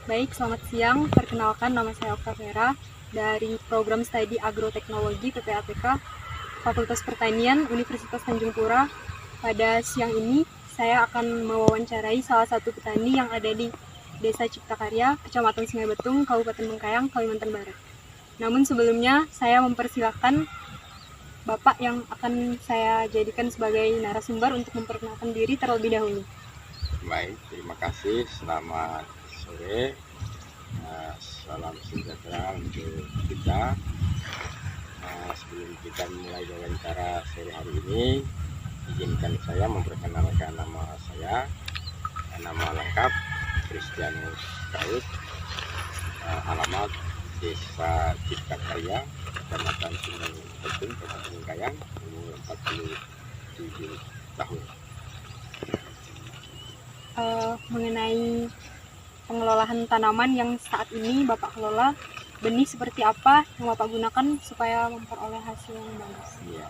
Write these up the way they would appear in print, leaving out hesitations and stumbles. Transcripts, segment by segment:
Baik, selamat siang. Perkenalkan, nama saya Oktavera dari Program Studi Agroteknologi PPATK Fakultas Pertanian Universitas Tanjung Pura. Pada siang ini, saya akan mewawancarai salah satu petani yang ada di Desa Ciptakarya, Kecamatan Sungai Betung, Kabupaten Bengkayang, Kalimantan Barat. Namun sebelumnya, saya mempersilahkan Bapak yang akan saya jadikan sebagai narasumber untuk memperkenalkan diri terlebih dahulu. Baik, terima kasih. Selamat sore. Salam sejahtera untuk kita. Sebelum kita mulai wawancara sore hari ini, izinkan saya memperkenalkan nama saya. Nama lengkap Kristianus Daud, alamat Desa Ciptakarya, Kecamatan Sungai Betung, Kabupaten Bengkayang, umur 47 tahun. Mengenai pengelolaan tanaman yang saat ini Bapak kelola, benih seperti apa yang Bapak gunakan supaya memperoleh hasil yang bagus? Ya,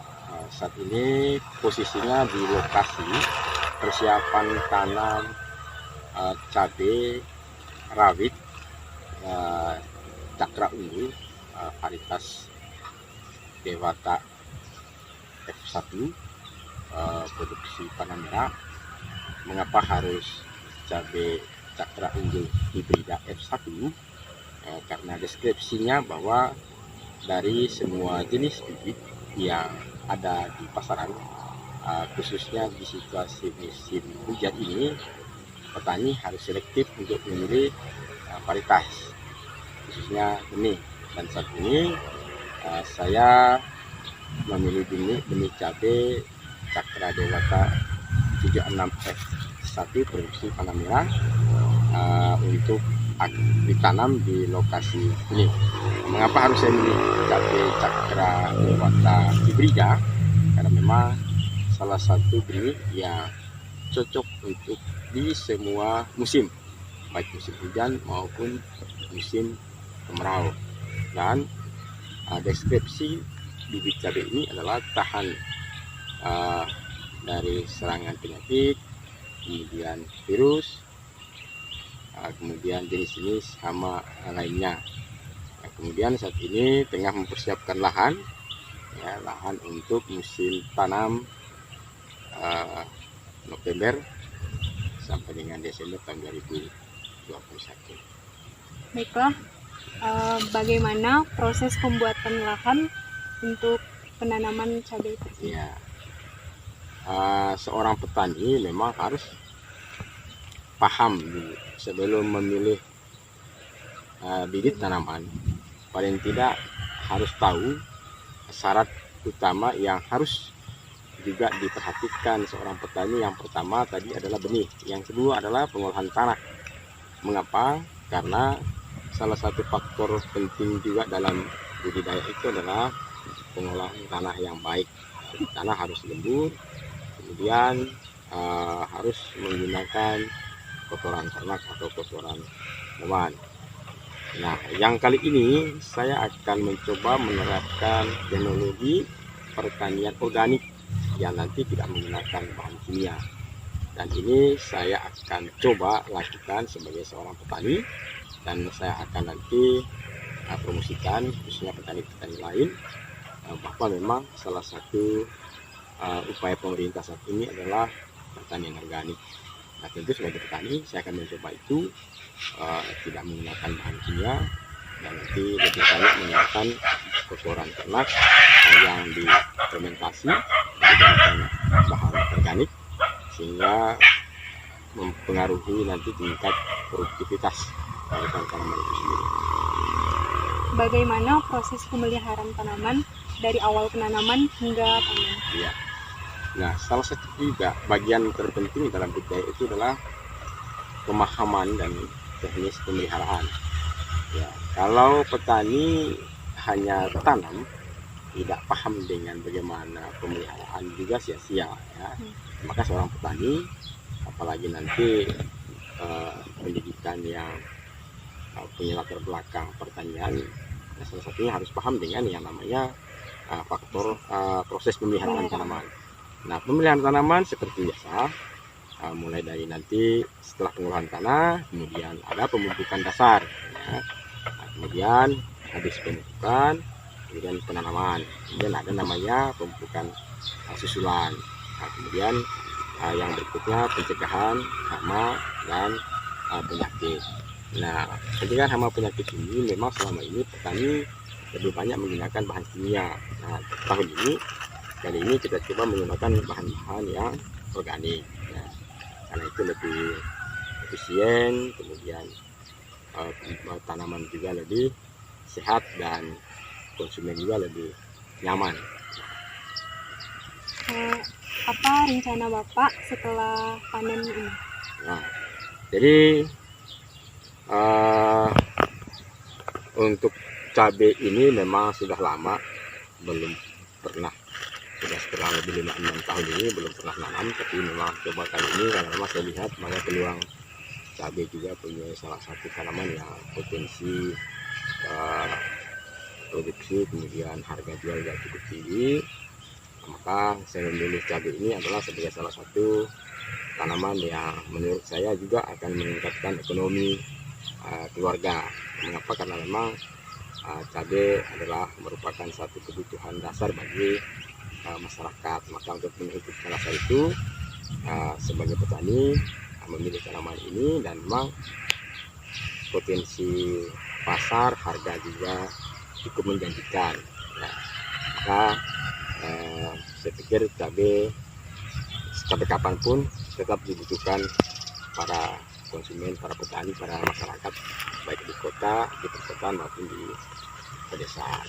saat ini posisinya di lokasi persiapan tanam cabai rawit cakra ungu varietas Dewata F1 produksi panah merah. Mengapa harus cabai cakra unggul hibrida F1? Karena deskripsinya bahwa dari semua jenis bibit yang ada di pasaran, khususnya di situasi musim hujan ini, petani harus selektif untuk memilih varietas, khususnya benih. Dan saat ini saya memilih benih cabai cakra Dewata 76F1 produksi panah merah untuk ditanam di lokasi ini. Mengapa harus saya milih cabai cakra Dewata hibrida? Karena memang salah satu benih yang cocok untuk di semua musim, baik musim hujan maupun musim kemarau. Dan deskripsi bibit cabai ini adalah tahan dari serangan penyakit, kemudian virus, kemudian jenis-jenis hama lainnya. Kemudian saat ini tengah mempersiapkan lahan, lahan untuk musim tanam November sampai dengan Desember tahun 2021. Baiklah, bagaimana proses pembuatan lahan untuk penanaman cabai tersebut? Ya, seorang petani memang harus paham sebelum memilih bibit tanaman. Paling tidak harus tahu syarat utama yang harus juga diperhatikan seorang petani. Yang pertama tadi adalah benih, yang kedua adalah pengolahan tanah. Mengapa? Karena salah satu faktor penting juga dalam budidaya itu adalah pengolahan tanah yang baik. Tanah harus lembut, kemudian harus menggunakan kotoran ternak atau kotoran hewan. Nah, yang kali ini saya akan mencoba menerapkan teknologi pertanian organik yang nanti tidak menggunakan bahan kimia. Dan ini saya akan coba lakukan sebagai seorang petani, dan saya akan nanti promosikan khususnya petani-petani lain bahwa memang salah satu upaya pemerintah saat ini adalah pertanian organik. Nah, tentu sebagai petani saya akan mencoba itu tidak menggunakan bahan kimia, dan nanti lebih banyak menggunakan kotoran ternak yang difermentasi dijadikan bahan organik, sehingga mempengaruhi nanti tingkat produktivitas dari tanaman itu sendiri. Bagaimana proses pemeliharaan tanaman dari awal penanaman hingga panen? Ya. Nah, salah satu juga bagian terpenting dalam budidaya itu adalah pemahaman dan teknis pemeliharaan. Ya, kalau petani hanya tanam, tidak paham dengan bagaimana pemeliharaan, juga sia-sia. Ya. Maka seorang petani, apalagi nanti pendidikan yang punya latar belakang pertanian, salah satunya harus paham dengan yang namanya faktor proses pemeliharaan tanaman. Nah, pemeliharaan tanaman seperti biasa, mulai dari nanti setelah pengolahan tanah, kemudian ada pemupukan dasar, ya. Nah, kemudian habis pemupukan, kemudian penanaman, kemudian ada namanya pemupukan susulan. Nah, kemudian yang berikutnya pencegahan hama dan penyakit. Nah, pencegahan hama penyakit ini memang selama ini petani lebih banyak menggunakan bahan kimia. Nah, kali ini kita coba menggunakan bahan-bahan yang organik. Nah, karena itu lebih efisien, kemudian tanaman juga lebih sehat dan konsumen juga lebih nyaman. Apa rencana Bapak setelah panen ini? Nah, jadi untuk cabai ini memang sudah lama belum pernah, sudah setelah lebih 5-6 tahun ini belum pernah nanam, tapi memang coba kali ini karena memang saya lihat banyak peluang cabai juga punya salah satu tanaman yang potensi produksi kemudian harga jual juga cukup tinggi. Maka saya memilih cabai ini adalah sebagai salah satu tanaman yang menurut saya juga akan meningkatkan ekonomi keluarga. Mengapa? Karena memang cabai adalah merupakan satu kebutuhan dasar bagi masyarakat. Maka untuk memenuhi dasar itu sebagai petani memilih tanaman ini, dan memang potensi pasar harga juga cukup menjanjikan. Nah, maka saya pikir cabai sampai kapanpun tetap dibutuhkan para konsumen, para petani, para masyarakat, baik di kota, di perkotaan maupun di pedesaan.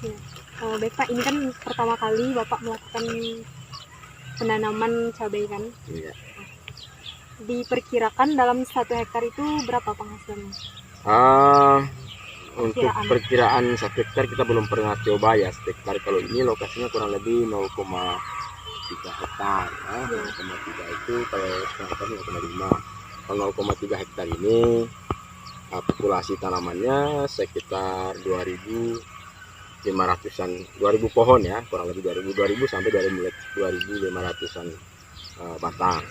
Ya. Bapak, ini kan pertama kali Bapak melakukan penanaman cabai kan? Iya. Diperkirakan dalam 1 hektar itu berapa penghasilannya? Untuk perkiraan 1 hektar kita belum pernah coba ya. 1 hektar kalau ini lokasinya kurang lebih 0,3 hektar ya. 0,3 itu kalau 1 hektar 0,5. Kalau 0,3 hektar ini populasi tanamannya sekitar 2.500-an, 2.000 pohon ya, kurang lebih 2.000 sampai 2.500-an batang.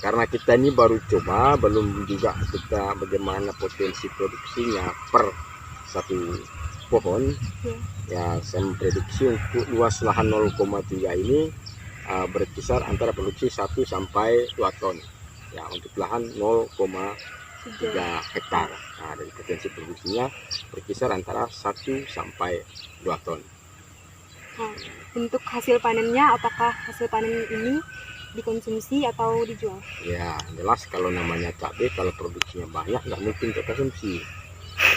Karena kita ini baru coba, belum juga kita bagaimana potensi produksinya per satu pohon. Ya, saya memprediksi untuk luas lahan 0,3 ini berkisar antara produksi 1 sampai 2 ton. Ya, untuk lahan 0,3 hektar. Nah, dari potensi produksinya berkisar antara 1 sampai 2 ton. Untuk hasil panennya, apakah hasil panen ini dikonsumsi atau dijual? Ya, jelas kalau namanya cabai, kalau produksinya banyak nggak mungkin untuk konsumsi.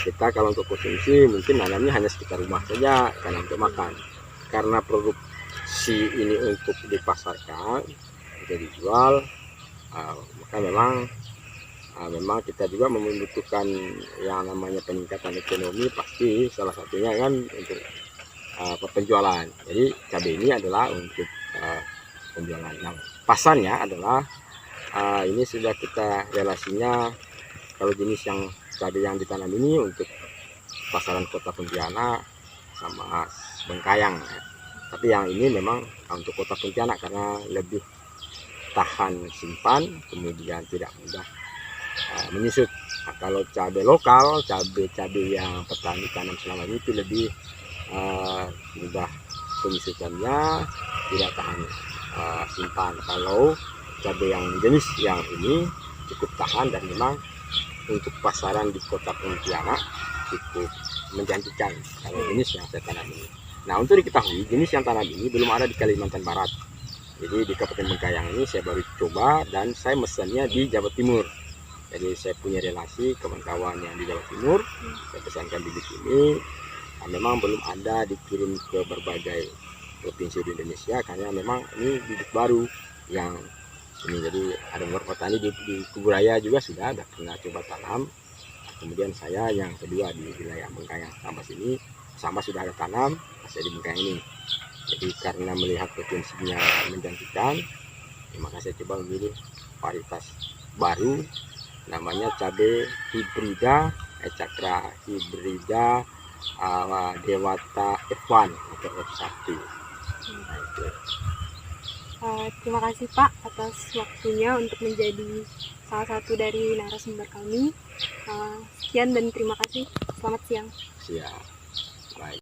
Kita kalau untuk konsumsi mungkin nanamnya hanya sekitar rumah saja, karena untuk makan. Karena produksi ini untuk dipasarkan, untuk dijual, maka memang kita juga membutuhkan yang namanya peningkatan ekonomi, pasti salah satunya kan untuk penjualan. Jadi cabai ini adalah untuk penjualan. Nah, pasarnya adalah ini sudah kita relasinya, kalau jenis yang cabai yang ditanam ini untuk pasaran kota Pontianak sama Bengkayang ya. Tapi yang ini memang untuk kota Pontianak karena lebih tahan simpan, kemudian tidak mudah menyusut. Nah, kalau cabai lokal, cabai yang petani tanam selama ini itu lebih mudah penyusutannya, tidak tahan simpan. Kalau cabai yang jenis yang ini cukup tahan dan memang untuk pasaran di kota Pontianak cukup menjanjikan kalau jenis yang saya tanam ini. Nah, untuk diketahui jenis yang tanam ini belum ada di Kalimantan Barat. Jadi di Kabupaten Bengkayang ini saya baru coba dan saya mesennya di Jawa Timur. Jadi saya punya relasi kawan-kawan yang di Jawa Timur, saya pesankan bibit ini. Nah, memang belum ada dikirim ke berbagai provinsi di Indonesia karena memang ini bibit baru yang ini. Jadi ada beberapa petani di Kuburaya juga sudah ada pernah coba tanam. Kemudian saya yang kedua di wilayah Bengkayang sama sini sama sudah ada tanam, saya di Bengkayang ini. Jadi karena melihat potensinya menjanjikan, maka saya coba memilih varietas baru namanya cabai hibrida Cakra hibrida Dewata F1 atau F1. Nah, itu. Terima kasih Pak atas waktunya untuk menjadi salah satu dari narasumber kami. Sekian dan terima kasih. Selamat siang. Siap.